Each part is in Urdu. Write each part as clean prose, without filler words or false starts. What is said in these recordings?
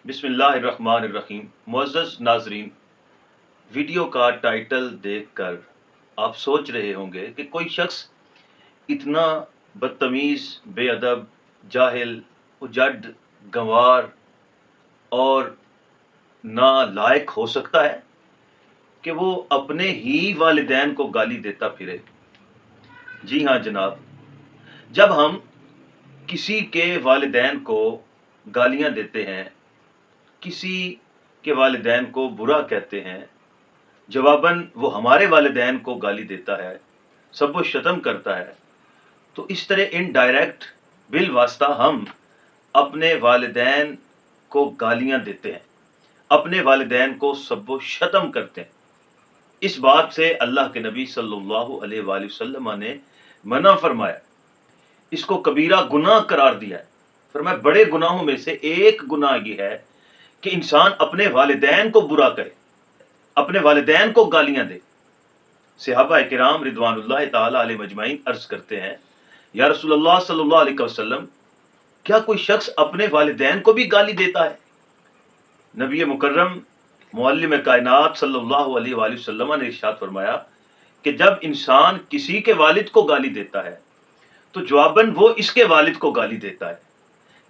بسم اللہ الرحمن الرحیم۔ معزز ناظرین، ویڈیو کا ٹائٹل دیکھ کر آپ سوچ رہے ہوں گے کہ کوئی شخص اتنا بدتمیز، بے ادب، جاہل، اجڈ، گنوار اور نالائق ہو سکتا ہے کہ وہ اپنے ہی والدین کو گالی دیتا پھرے۔ جی ہاں جناب، جب ہم کسی کے والدین کو گالیاں دیتے ہیں، کسی کے والدین کو برا کہتے ہیں، جواباً وہ ہمارے والدین کو گالی دیتا ہے، سب و شتم کرتا ہے، تو اس طرح انڈائریکٹ بالواسطہ ہم اپنے والدین کو گالیاں دیتے ہیں، اپنے والدین کو سب و شتم کرتے ہیں۔ اس بات سے اللہ کے نبی صلی اللہ علیہ وآلہ وسلم نے منع فرمایا، اس کو کبیرہ گناہ قرار دیا ہے۔ فرمایا بڑے گناہوں میں سے ایک گناہ یہ ہے کہ انسان اپنے والدین کو برا کہے، اپنے والدین کو گالیاں دے۔ صحابہ کرام رضوان اللہ تعالی علیہ مجمعین عرض کرتے ہیں، یا رسول اللہ صلی اللہ علیہ وسلم، کیا کوئی شخص اپنے والدین کو بھی گالی دیتا ہے؟ نبی مکرم معلم کائنات صلی اللہ علیہ وآلہ وسلم نے ارشاد فرمایا کہ جب انسان کسی کے والد کو گالی دیتا ہے تو جواباً وہ اس کے والد کو گالی دیتا ہے،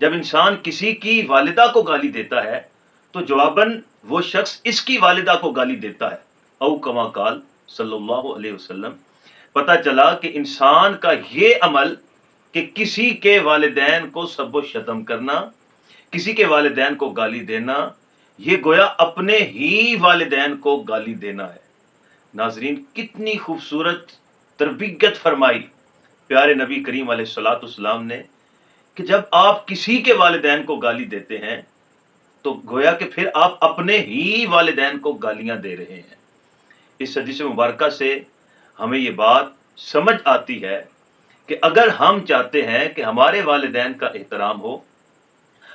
جب انسان کسی کی والدہ کو گالی دیتا ہے تو جواباً وہ شخص اس کی والدہ کو گالی دیتا ہے، او کما قال صلی اللہ علیہ وسلم۔ پتہ چلا کہ انسان کا یہ عمل کہ کسی کے والدین کو سب و شتم کرنا، کسی کے والدین کو گالی دینا، یہ گویا اپنے ہی والدین کو گالی دینا ہے۔ ناظرین، کتنی خوبصورت تربیت فرمائی پیارے نبی کریم علیہ الصلوۃ والسلام نے کہ جب آپ کسی کے والدین کو گالی دیتے ہیں تو گویا کہ پھر آپ اپنے ہی والدین کو گالیاں دے رہے ہیں۔ اس حدیث مبارکہ سے ہمیں یہ بات سمجھ آتی ہے کہ اگر ہم چاہتے ہیں کہ ہمارے والدین کا احترام ہو،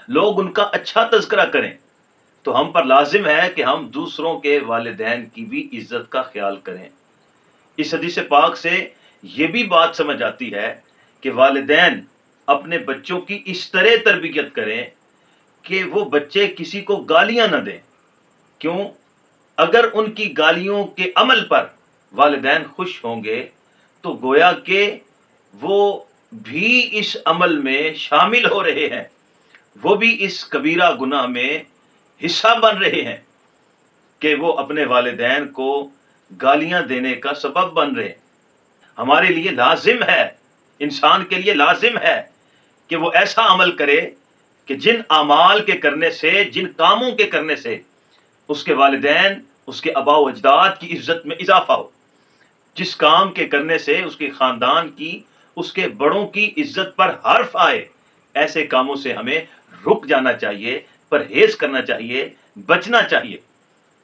لوگ ان کا اچھا تذکرہ کریں، تو ہم پر لازم ہے کہ ہم دوسروں کے والدین کی بھی عزت کا خیال کریں۔ اس حدیث پاک سے یہ بھی بات سمجھ آتی ہے کہ والدین اپنے بچوں کی اس طرح تربیت کریں کہ وہ بچے کسی کو گالیاں نہ دیں۔ کیوں؟ اگر ان کی گالیوں کے عمل پر والدین خوش ہوں گے تو گویا کہ وہ بھی اس عمل میں شامل ہو رہے ہیں، وہ بھی اس کبیرہ گناہ میں حصہ بن رہے ہیں کہ وہ اپنے والدین کو گالیاں دینے کا سبب بن رہے ہیں۔ ہمارے لیے لازم ہے، انسان کے لیے لازم ہے کہ وہ ایسا عمل کرے کہ جن اعمال کے کرنے سے، جن کاموں کے کرنے سے اس کے والدین، اس کے آباء و اجداد کی عزت میں اضافہ ہو، جس کام کے کرنے سے اس کے خاندان کی، اس کے بڑوں کی عزت پر حرف آئے، ایسے کاموں سے ہمیں رک جانا چاہیے، پرہیز کرنا چاہیے، بچنا چاہیے۔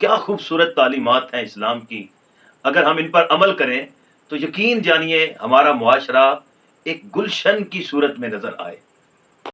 کیا خوبصورت تعلیمات ہیں اسلام کی، اگر ہم ان پر عمل کریں تو یقین جانیے ہمارا معاشرہ ایک گلشن کی صورت میں نظر آئے۔